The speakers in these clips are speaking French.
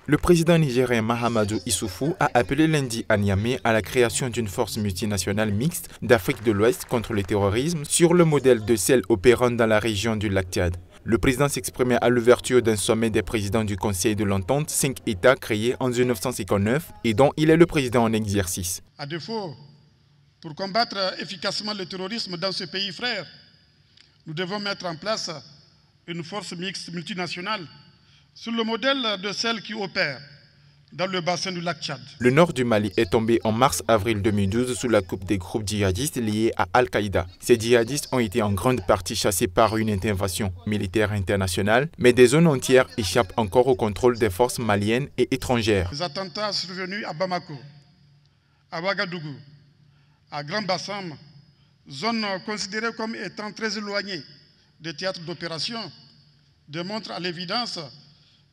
Le président nigérien Mahamadou Issoufou a appelé lundi à Niamey à la création d'une force multinationale mixte d'Afrique de l'Ouest contre le terrorisme sur le modèle de celle opérant dans la région du lac Tchad. Le président s'exprimait à l'ouverture d'un sommet des présidents du Conseil de l'Entente, 5 États créés en 1959 et dont il est le président en exercice. À défaut, pour combattre efficacement le terrorisme dans ce pays frère, nous devons mettre en place une force mixte multinationale sur le modèle de celle qui opère dans le bassin du lac Tchad. Le nord du Mali est tombé en mars-avril 2012 sous la coupe des groupes djihadistes liés à Al-Qaïda. Ces djihadistes ont été en grande partie chassés par une intervention militaire internationale, mais des zones entières échappent encore au contrôle des forces maliennes et étrangères. Les attentats survenus à Bamako, à Ouagadougou, à Grand Bassam, zones considérées comme étant très éloignées des théâtres d'opération, démontrent à l'évidence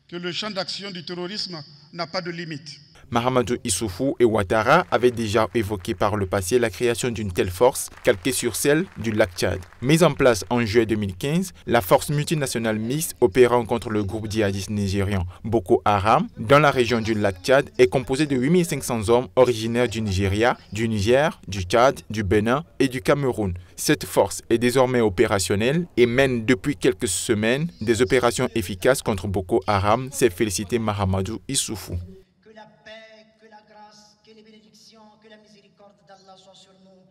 que le champ d'action du terrorisme n'a pas de limite. Mahamadou Issoufou et Ouattara avaient déjà évoqué par le passé la création d'une telle force calquée sur celle du lac Tchad. Mise en place en juillet 2015, la force multinationale mixte opérant contre le groupe djihadiste nigérian Boko Haram dans la région du lac Tchad est composée de 8500 hommes originaires du Nigeria, du Niger, du Tchad, du Bénin et du Cameroun. Cette force est désormais opérationnelle et mène depuis quelques semaines des opérations efficaces contre Boko Haram, s'est félicité Mahamadou Issoufou. Que les bénédictions, que la miséricorde d'Allah soit sur nous.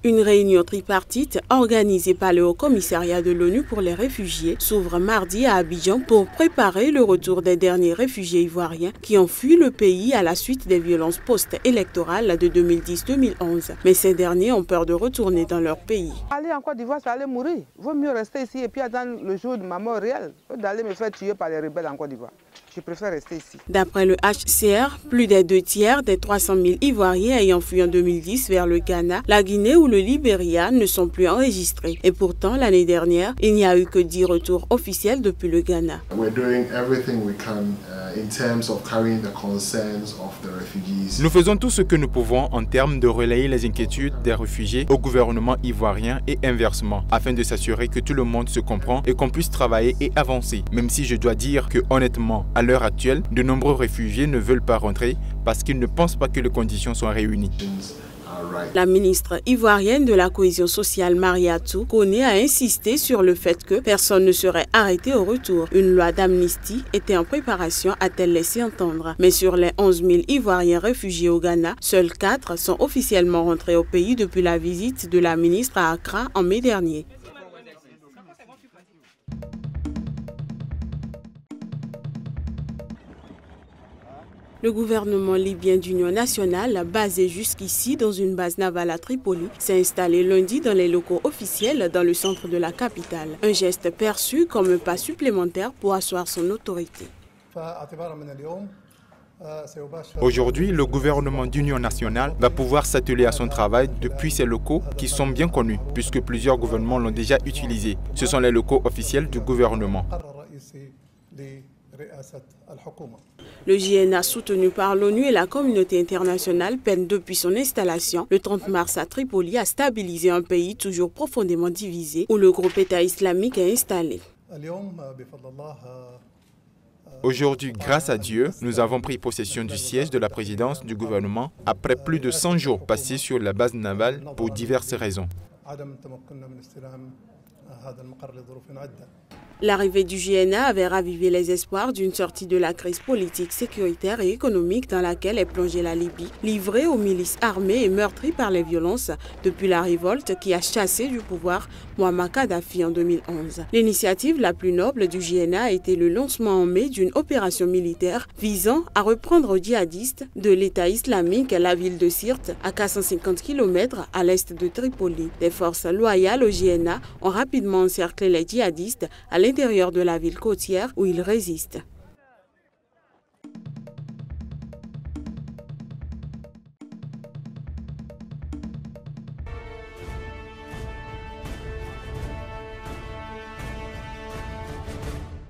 Une réunion tripartite organisée par le Haut-Commissariat de l'ONU pour les réfugiés s'ouvre mardi à Abidjan pour préparer le retour des derniers réfugiés ivoiriens qui ont fui le pays à la suite des violences post-électorales de 2010-2011. Mais ces derniers ont peur de retourner dans leur pays. Aller en Côte d'Ivoire, c'est aller mourir. Il vaut mieux rester ici et puis attendre le jour de ma mort réelle d'aller me faire tuer par les rebelles en Côte d'Ivoire. Je préfère rester ici. D'après le HCR, plus des 2/3 des 300 000 Ivoiriens ayant fui en 2010 vers le Ghana, la Guinée ou le Libéria ne sont plus enregistrés. Et pourtant, l'année dernière, il n'y a eu que 10 retours officiels depuis le Ghana. Nous faisons tout ce que nous pouvons en termes de relayer les inquiétudes des réfugiés au gouvernement ivoirien et inversement, afin de s'assurer que tout le monde se comprend et qu'on puisse travailler et avancer. Même si je dois dire que honnêtement, à l'heure actuelle, de nombreux réfugiés ne veulent pas rentrer parce qu'ils ne pensent pas que les conditions sont réunies. La ministre ivoirienne de la cohésion sociale Mariatou Koné a insisté sur le fait que personne ne serait arrêté au retour. Une loi d'amnistie était en préparation, a-t-elle laissé entendre. Mais sur les 11 000 Ivoiriens réfugiés au Ghana, seuls 4 sont officiellement rentrés au pays depuis la visite de la ministre à Accra en mai dernier. Le gouvernement libyen d'union nationale, basé jusqu'ici dans une base navale à Tripoli, s'est installé lundi dans les locaux officiels dans le centre de la capitale. Un geste perçu comme un pas supplémentaire pour asseoir son autorité. Aujourd'hui, le gouvernement d'union nationale va pouvoir s'atteler à son travail depuis ces locaux qui sont bien connus, puisque plusieurs gouvernements l'ont déjà utilisé. Ce sont les locaux officiels du gouvernement. Le JNA, soutenu par l'ONU et la communauté internationale, peine depuis son installation le 30 mars à Tripoli à stabiliser un pays toujours profondément divisé où le groupe État islamique est installé. Aujourd'hui, grâce à Dieu, nous avons pris possession du siège de la présidence du gouvernement après plus de 100 jours passés sur la base navale pour diverses raisons. L'arrivée du JNA avait ravivé les espoirs d'une sortie de la crise politique, sécuritaire et économique dans laquelle est plongée la Libye, livrée aux milices armées et meurtrie par les violences depuis la révolte qui a chassé du pouvoir Mouammar Kadhafi en 2011. L'initiative la plus noble du JNA a été le lancement en mai d'une opération militaire visant à reprendre aux djihadistes de l'État islamique la ville de Sirte, à 450 km à l'est de Tripoli. Des forces loyales au JNA ont rapidement encerclé les djihadistes à l'intérieur de la ville côtière où ils résistent.